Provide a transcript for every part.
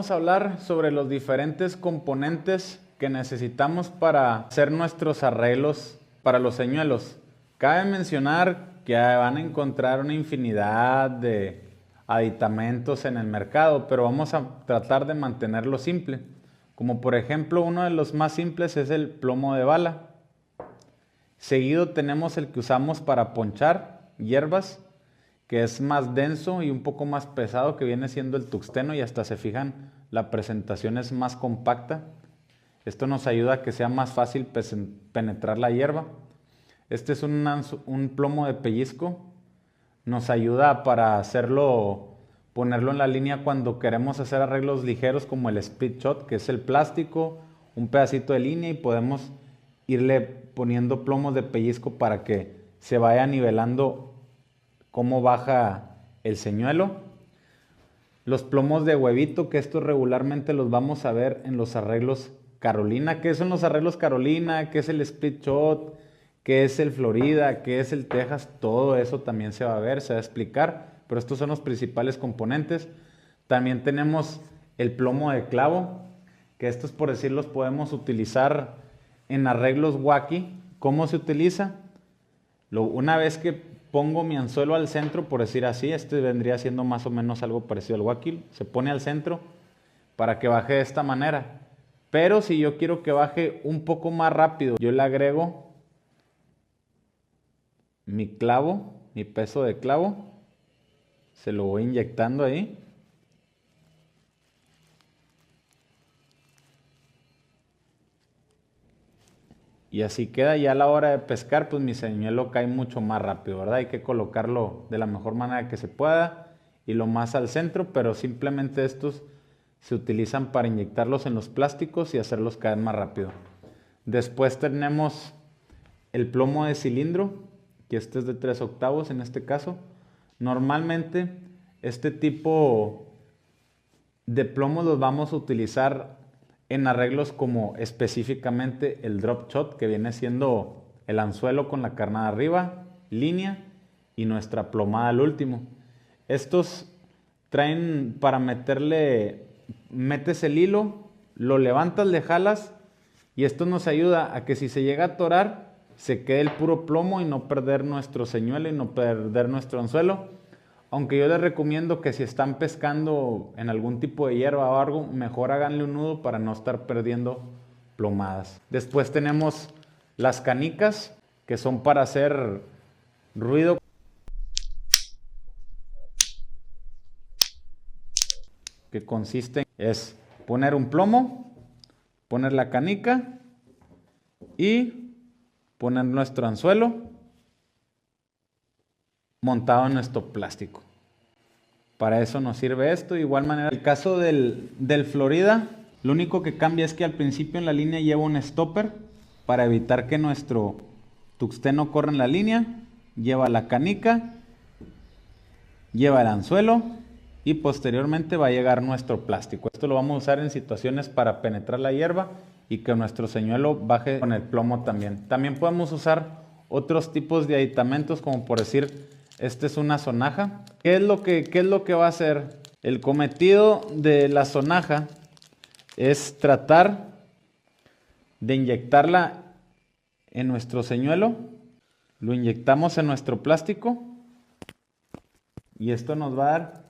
vamos a hablar sobre los diferentes componentes que necesitamos para hacer nuestros arreglos para los señuelos. Cabe mencionar que van a encontrar una infinidad de aditamentos en el mercado, pero vamos a tratar de mantenerlo simple. Como por ejemplo, uno de los más simples es el plomo de bala. Seguido tenemos el que usamos para ponchar hierbas, que es más denso y un poco más pesado, que viene siendo el tuxteno, y hasta se fijan, la presentación es más compacta. Esto nos ayuda a que sea más fácil penetrar la hierba. Este es un plomo de pellizco. Nos ayuda para ponerlo en la línea cuando queremos hacer arreglos ligeros como el split shot, que es el plástico, un pedacito de línea, y podemos irle poniendo plomos de pellizco para que se vaya nivelando cómo baja el señuelo. Los plomos de huevito, que estos regularmente los vamos a ver en los arreglos Carolina. ¿Qué son los arreglos Carolina? ¿Qué es el split shot? ¿Qué es el Florida? ¿Qué es el Texas? Todo eso también se va a ver, se va a explicar, pero estos son los principales componentes. También tenemos el plomo de clavo, que estos, por decirlos, podemos utilizar en arreglos wacky. ¿Cómo se utiliza? Una vez que pongo mi anzuelo al centro, por decir así, este vendría siendo más o menos algo parecido al wacky, se pone al centro para que baje de esta manera. Pero si yo quiero que baje un poco más rápido, yo le agrego mi clavo, mi peso de clavo, se lo voy inyectando ahí. Y así queda. Ya a la hora de pescar, pues mi señuelo cae mucho más rápido, ¿verdad? Hay que colocarlo de la mejor manera que se pueda y lo más al centro, pero simplemente estos se utilizan para inyectarlos en los plásticos y hacerlos caer más rápido. Después tenemos el plomo de cilindro, que este es de 3/8 en este caso. Normalmente este tipo de plomos los vamos a utilizar en arreglos como específicamente el drop shot, que viene siendo el anzuelo con la carnada arriba, línea y nuestra plomada al último. Estos traen para metes el hilo, lo levantas, le jalas, y esto nos ayuda a que si se llega a atorar, se quede el puro plomo y no perder nuestro señuelo y no perder nuestro anzuelo. Aunque yo les recomiendo que si están pescando en algún tipo de hierba o algo, mejor háganle un nudo para no estar perdiendo plomadas. Después tenemos las canicas, que son para hacer ruido. Que consiste es poner un plomo, poner la canica y poner nuestro anzuelo montado en nuestro plástico. Para eso nos sirve esto. De igual manera, el caso del Florida, lo único que cambia es que al principio en la línea lleva un stopper para evitar que nuestro tuxteno corra en la línea. Lleva la canica, lleva el anzuelo y posteriormente va a llegar nuestro plástico. Esto lo vamos a usar en situaciones para penetrar la hierba y que nuestro señuelo baje con el plomo también. También podemos usar otros tipos de aditamentos, como por decir, este es una sonaja. ¿Qué es lo que va a hacer? El cometido de la sonaja es tratar de inyectarla en nuestro señuelo. Lo inyectamos en nuestro plástico y esto nos va a dar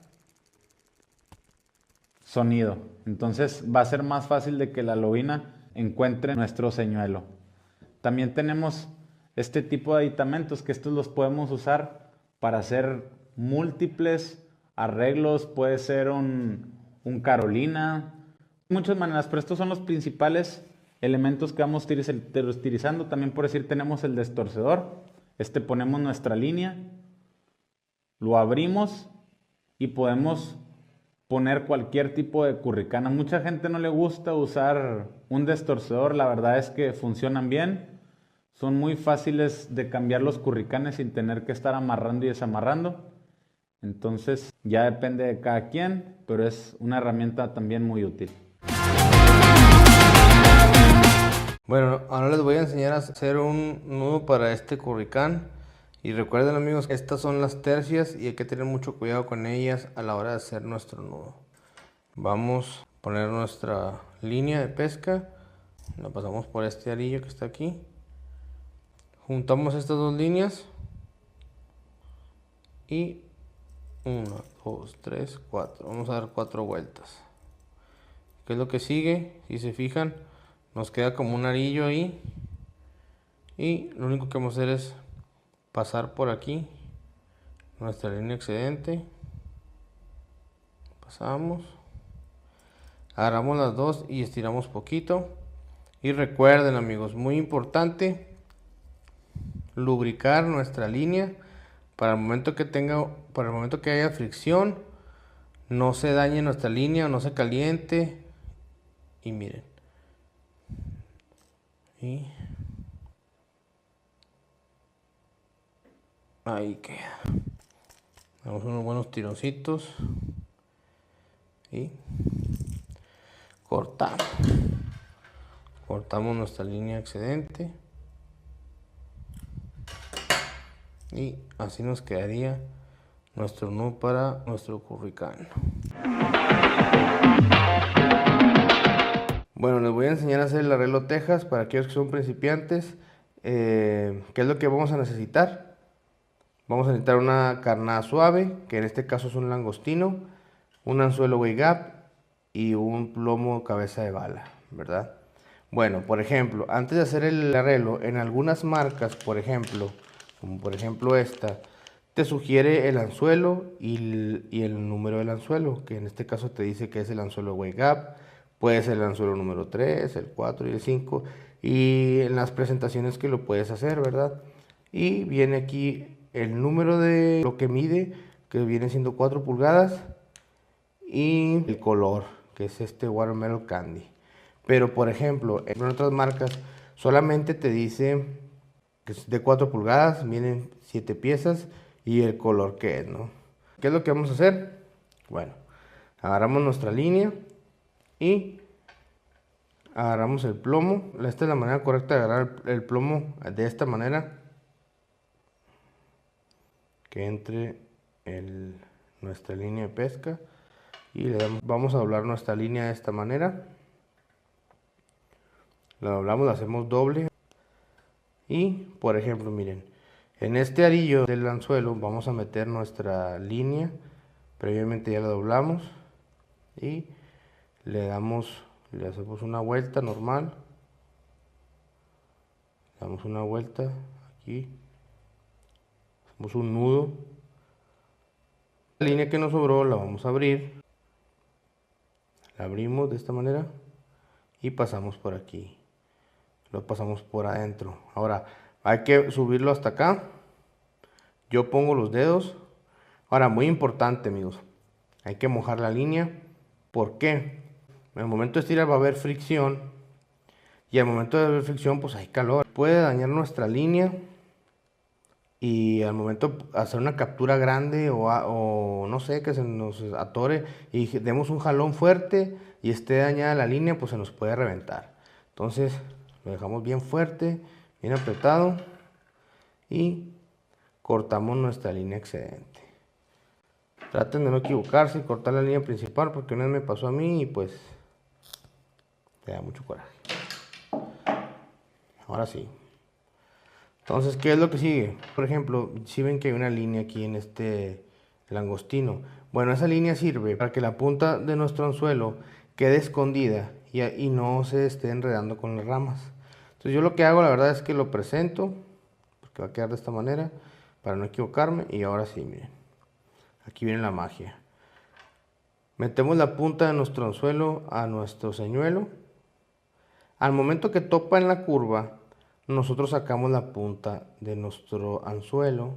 sonido. Entonces va a ser más fácil de que la lobina encuentre nuestro señuelo. También tenemos este tipo de aditamentos, que estos los podemos usar para hacer múltiples arreglos. Puede ser un Carolina, muchas maneras, pero estos son los principales elementos que vamos utilizando. También, por decir, tenemos el destorcedor. Ponemos nuestra línea, lo abrimos y podemos poner cualquier tipo de curricana. Mucha gente no le gusta usar un destorcedor. La verdad es que funcionan bien. Son muy fáciles de cambiar los curricanes sin tener que estar amarrando y desamarrando. Entonces ya depende de cada quien, pero es una herramienta también muy útil. Bueno, ahora les voy a enseñar a hacer un nudo para este curricán. Y recuerden, amigos, estas son las tercias y hay que tener mucho cuidado con ellas a la hora de hacer nuestro nudo. Vamos a poner nuestra línea de pesca. La pasamos por este arillo que está aquí. Juntamos estas dos líneas. Y 1, 2, 3, 4. Vamos a dar 4 vueltas. ¿Qué es lo que sigue? Si se fijan, nos queda como un arillo ahí. Y lo único que vamos a hacer es pasar por aquí nuestra línea excedente. Pasamos. Agarramos las dos y estiramos poquito. Y recuerden, amigos, muy importante, lubricar nuestra línea para el momento que haya fricción, no se dañe nuestra línea, no se caliente. Y miren. Y ahí queda. Damos unos buenos tironcitos. Y cortamos. Cortamos nuestra línea excedente. Y así nos quedaría nuestro nudo para nuestro curricán. Bueno, les voy a enseñar a hacer el arreglo tejas para aquellos que son principiantes. ¿Qué es lo que vamos a necesitar? Vamos a necesitar una carnada suave, que en este caso es un langostino, un anzuelo Weight Gap y un plomo cabeza de bala, ¿verdad? Bueno, por ejemplo, antes de hacer el arreglo, en algunas marcas, por ejemplo, como por ejemplo esta, te sugiere el anzuelo y el número del anzuelo, que en este caso te dice que es el anzuelo Weight Gap, puede ser el anzuelo número 3, el 4 y el 5, y en las presentaciones que lo puedes hacer, ¿verdad? Y viene aquí el número de lo que mide, que viene siendo 4 pulgadas, y el color, que es este Watermelon Candy. Pero por ejemplo, en otras marcas solamente te dice que es de 4 pulgadas, vienen 7 piezas y el color que es, ¿no? ¿Qué es lo que vamos a hacer? Bueno, agarramos nuestra línea y agarramos el plomo. Esta es la manera correcta de agarrar el plomo, de esta manera, que entre nuestra línea de pesca, y vamos a doblar nuestra línea de esta manera. La doblamos, la hacemos doble. Y por ejemplo, miren, en este arillo del anzuelo vamos a meter nuestra línea, previamente ya la doblamos, y le hacemos una vuelta normal, le damos una vuelta aquí, hacemos un nudo. La línea que nos sobró la vamos a abrir, la abrimos de esta manera y pasamos por aquí, lo pasamos por adentro. Ahora hay que subirlo hasta acá. Yo pongo los dedos. Ahora, muy importante, amigos, hay que mojar la línea. ¿Por qué? En el momento de estirar va a haber fricción, y al momento de haber fricción pues hay calor, puede dañar nuestra línea, y al momento de hacer una captura grande o no sé, que se nos atore y demos un jalón fuerte y esté dañada la línea, pues se nos puede reventar. Entonces lo dejamos bien fuerte, bien apretado, y cortamos nuestra línea excedente. Traten de no equivocarse y cortar la línea principal, porque una vez me pasó a mí y pues te da mucho coraje. Ahora sí. Entonces, ¿qué es lo que sigue? Por ejemplo, si ven que hay una línea aquí en este langostino. Bueno, esa línea sirve para que la punta de nuestro anzuelo quede escondida y no se esté enredando con las ramas. Entonces yo lo que hago, la verdad, es que lo presento, porque va a quedar de esta manera, para no equivocarme. Y ahora sí, miren, aquí viene la magia. Metemos la punta de nuestro anzuelo a nuestro señuelo. Al momento que topa en la curva, nosotros sacamos la punta de nuestro anzuelo,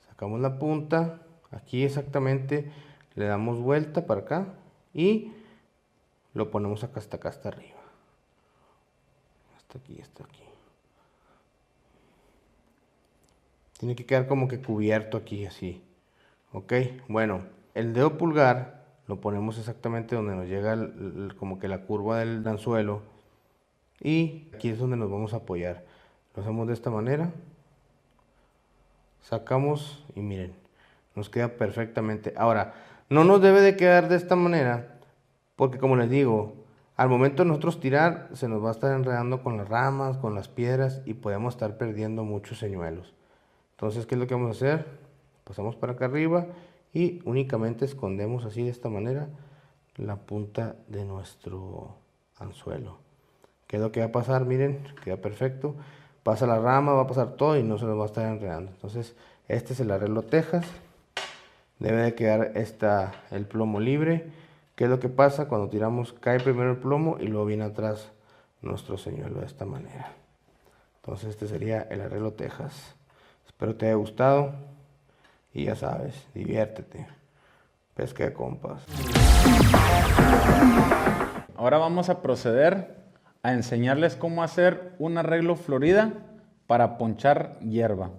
sacamos la punta, aquí exactamente, le damos vuelta para acá y lo ponemos acá hasta arriba, hasta aquí. Tiene que quedar como que cubierto aquí, así. Ok, bueno, el dedo pulgar lo ponemos exactamente donde nos llega como que la curva del anzuelo, y aquí es donde nos vamos a apoyar. Lo hacemos de esta manera, sacamos y miren, nos queda perfectamente. Ahora, no nos debe de quedar de esta manera, porque como les digo, al momento de nosotros tirar, se nos va a estar enredando con las ramas, con las piedras y podemos estar perdiendo muchos señuelos. Entonces, ¿qué es lo que vamos a hacer? Pasamos para acá arriba y únicamente escondemos así de esta manera la punta de nuestro anzuelo. ¿Qué es lo que va a pasar? Miren, queda perfecto. Pasa la rama, va a pasar todo y no se nos va a estar enredando. Entonces, este es el arreglo tejas. Debe de quedar el plomo libre. ¿Qué es lo que pasa? Cuando tiramos, cae primero el plomo y luego viene atrás nuestro señuelo de esta manera. Entonces, este sería el arreglo tejas. Espero te haya gustado y ya sabes, diviértete. Pesca de compas. Ahora vamos a proceder a enseñarles cómo hacer un arreglo florida para ponchar hierba.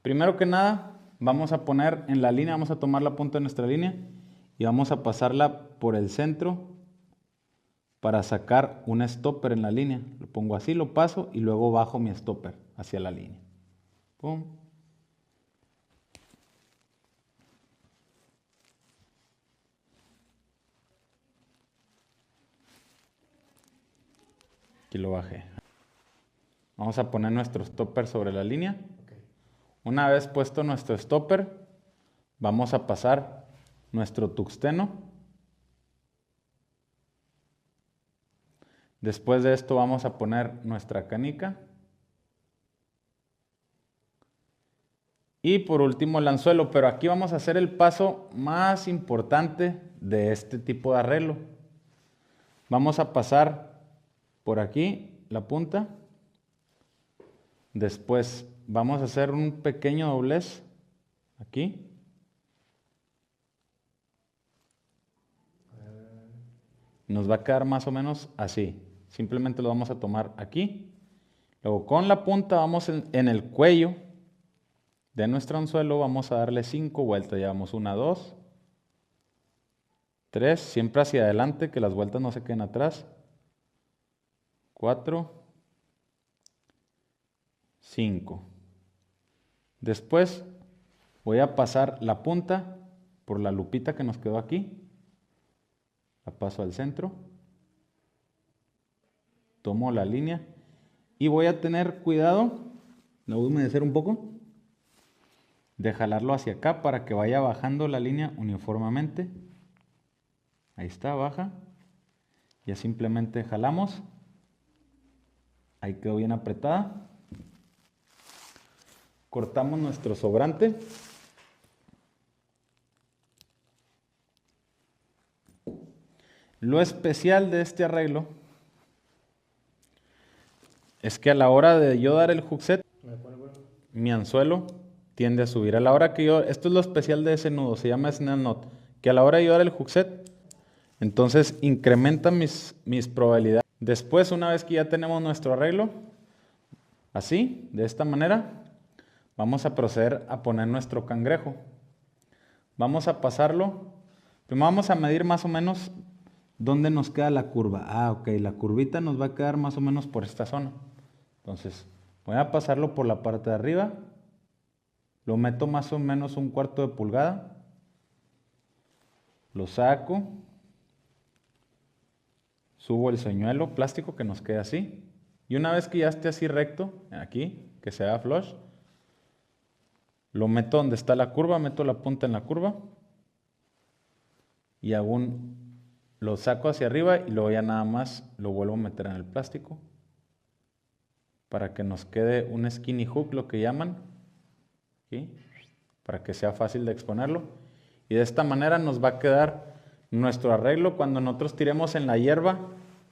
Primero que nada, vamos a poner en la línea, vamos a tomar la punta de nuestra línea y vamos a pasarla por el centro para sacar un stopper en la línea. Lo pongo así, lo paso y luego bajo mi stopper hacia la línea. Pum. Aquí lo bajé. Vamos a poner nuestro stopper sobre la línea. Una vez puesto nuestro stopper, vamos a pasar nuestro tuxteno. Después de esto vamos a poner nuestra canica. Y por último el anzuelo, pero aquí vamos a hacer el paso más importante de este tipo de arreglo. Vamos a pasar por aquí la punta. Después vamos a hacer un pequeño doblez aquí. Nos va a quedar más o menos así. Simplemente lo vamos a tomar aquí. Luego con la punta vamos en el cuello de nuestro anzuelo. Vamos a darle 5 vueltas. Llevamos 1, 2, 3. Siempre hacia adelante, que las vueltas no se queden atrás. 4, 5. Después voy a pasar la punta por la lupita que nos quedó aquí. La paso al centro. Tomo la línea y voy a tener cuidado, la voy a humedecer un poco, de jalarlo hacia acá para que vaya bajando la línea uniformemente. Ahí está, baja. Ya simplemente jalamos. Ahí quedó bien apretada. Cortamos nuestro sobrante. Lo especial de este arreglo es que a la hora de yo dar el hook set, mi anzuelo tiende a subir. A la hora que esto es lo especial de ese nudo, se llama snare knot, que a la hora de yo dar el hook set, entonces incrementa mis probabilidades. Después, una vez que ya tenemos nuestro arreglo, así, de esta manera, vamos a proceder a poner nuestro cangrejo. Vamos a pasarlo, primero vamos a medir más o menos dónde nos queda la curva. Ah, ok, la curvita nos va a quedar más o menos por esta zona. Entonces, voy a pasarlo por la parte de arriba, lo meto más o menos 1/4 de pulgada, lo saco, subo el señuelo plástico que nos quede así, y una vez que ya esté así recto, aquí, que se vea flush, lo meto donde está la curva, meto la punta en la curva, y lo saco hacia arriba y luego ya nada más lo vuelvo a meter en el plástico para que nos quede un skinny hook, lo que llaman, ¿sí? Para que sea fácil de exponerlo. Y de esta manera nos va a quedar nuestro arreglo. Cuando nosotros tiremos en la hierba,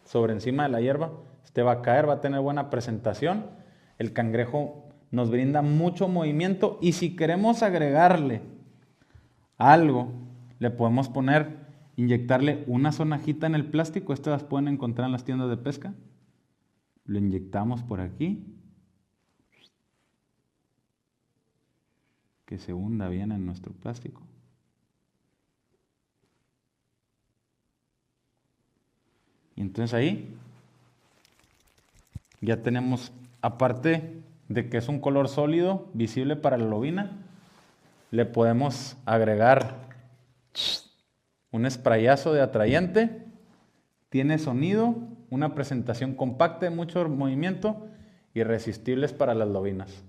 sobre encima de la hierba, este va a caer, va a tener buena presentación. El cangrejo nos brinda mucho movimiento y si queremos agregarle algo, le podemos inyectarle una sonajita en el plástico. Estas las pueden encontrar en las tiendas de pesca. Lo inyectamos por aquí. Que se hunda bien en nuestro plástico. Y entonces ahí ya tenemos, aparte de que es un color sólido, visible para la lobina, le podemos agregar un sprayazo de atrayente tiene sonido, una presentación compacta de mucho movimiento, irresistibles para las lobinas.